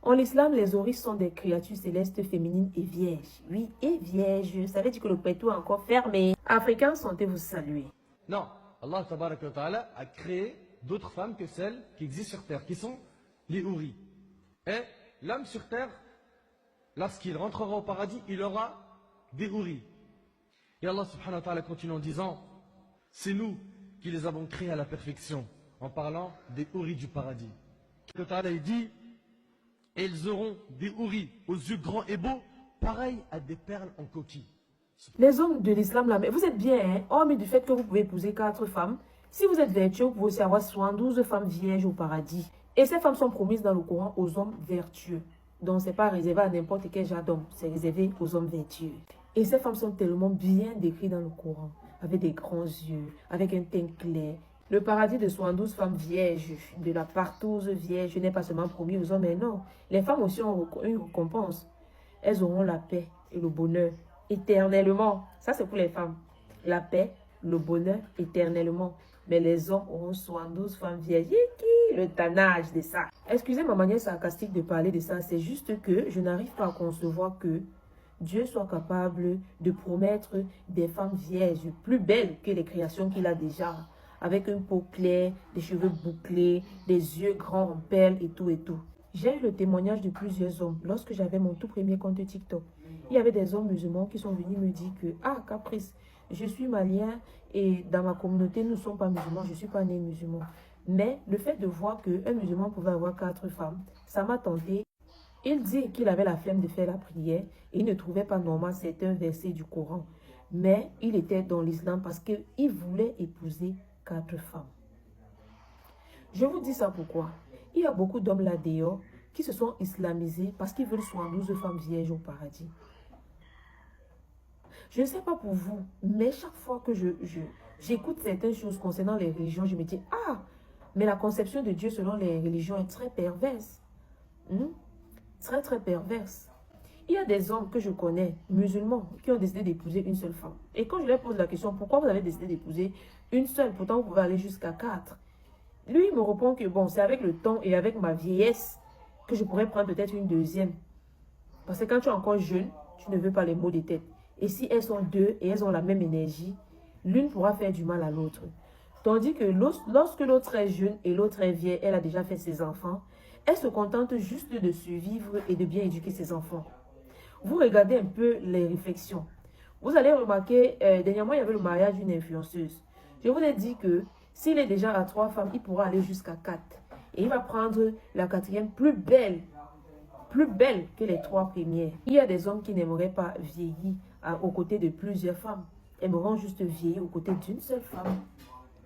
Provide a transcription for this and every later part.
En l'islam, les houris sont des créatures célestes féminines et vierges. Oui, et vierges. Ça veut dire que le pétou est encore fermé. Africains, sentez-vous saluer. Non, Allah tabaraka wa ta'ala a créé d'autres femmes que celles qui existent sur terre, qui sont les houris. Et l'homme sur terre, lorsqu'il rentrera au paradis, il aura des houris. Et Allah subhanahu wa ta'ala continue en disant, c'est nous qui les avons créés à la perfection, en parlant des houris du paradis. Allah ta'ala il dit, et ils auront des houris aux yeux grands et beaux, pareils à des perles en coquille. Les hommes de l'islam, là, mais vous êtes bien, hein? Hormis du fait que vous pouvez épouser 4 femmes. Si vous êtes vertueux, vous pouvez aussi avoir 72 femmes vierges au paradis. Et ces femmes sont promises dans le Coran aux hommes vertueux. Donc, ce n'est pas réservé à n'importe quel genre d'homme. C'est réservé aux hommes vertueux. Et ces femmes sont tellement bien décrites dans le Coran. Avec des grands yeux, avec un teint clair. Le paradis de 72 femmes vierges, de la partouze vierge, n'est pas seulement promis aux hommes, mais non. Les femmes aussi ont une récompense. Elles auront la paix et le bonheur éternellement. Ça, c'est pour les femmes. La paix, le bonheur éternellement. Mais les hommes auront 72 femmes vierges. Le tannage de ça. Excusez ma manière sarcastique de parler de ça. C'est juste que je n'arrive pas à concevoir que Dieu soit capable de promettre des femmes vierges plus belles que les créations qu'il a déjà. Avec une peau claire, des cheveux bouclés, des yeux grands en perles et tout et tout. J'ai eu le témoignage de plusieurs hommes lorsque j'avais mon tout premier compte TikTok. Il y avait des hommes musulmans qui sont venus me dire que, ah, Caprice, je suis malien et dans ma communauté, nous ne sommes pas musulmans, je ne suis pas né musulman. Mais le fait de voir qu'un musulman pouvait avoir 4 femmes, ça m'a tenté. Il dit qu'il avait la flemme de faire la prière et il ne trouvait pas normal certains versets du Coran. Mais il était dans l'islam parce qu'il voulait épouser 4 femmes. Je vous dis ça pourquoi? Il y a beaucoup d'hommes là dehors qui se sont islamisés parce qu'ils veulent 72 femmes vierges au paradis. Je ne sais pas pour vous, mais chaque fois que j'écoute certaines choses concernant les religions, je me dis, ah, mais la conception de Dieu selon les religions est très perverse. Très, très perverse. Il y a des hommes que je connais, musulmans, qui ont décidé d'épouser une seule femme. Et quand je leur pose la question, pourquoi vous avez décidé d'épouser une seule? Pourtant, vous pouvez aller jusqu'à 4. Lui, il me répond que bon, c'est avec le temps et avec ma vieillesse que je pourrais prendre peut-être une deuxième. Parce que quand tu es encore jeune, tu ne veux pas les maux de tête. Et si elles sont 2 et elles ont la même énergie, l'une pourra faire du mal à l'autre. Tandis que lorsque l'autre est jeune et l'autre est vieille, elle a déjà fait ses enfants, elle se contente juste de survivre et de bien éduquer ses enfants. Vous regardez un peu les réflexions. Vous allez remarquer, dernièrement, il y avait le mariage d'une influenceuse. Je vous ai dit que s'il est déjà à 3 femmes, il pourra aller jusqu'à 4. Et il va prendre la 4e plus belle que les 3 premières. Il y a des hommes qui n'aimeraient pas vieillir aux côtés de plusieurs femmes. Ils aimeront juste vieillir aux côtés d'une seule femme.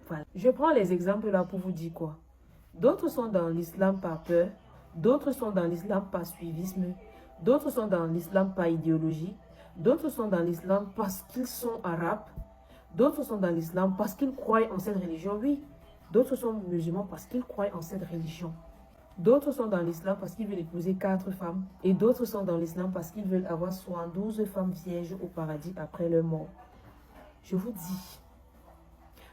Voilà. Je prends les exemples là pour vous dire quoi. D'autres sont dans l'islam par peur, d'autres sont dans l'islam par suivisme, d'autres sont dans l'islam par idéologie, d'autres sont dans l'islam parce qu'ils sont arabes, d'autres sont dans l'islam parce qu'ils croient en cette religion, oui. D'autres sont musulmans parce qu'ils croient en cette religion. D'autres sont dans l'islam parce qu'ils veulent épouser 4 femmes. Et d'autres sont dans l'islam parce qu'ils veulent avoir 72 femmes vierges au paradis après leur mort. Je vous dis,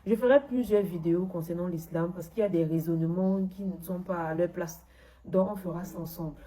je ferai plusieurs vidéos concernant l'islam parce qu'il y a des raisonnements qui ne sont pas à leur place. Donc on fera ça ensemble.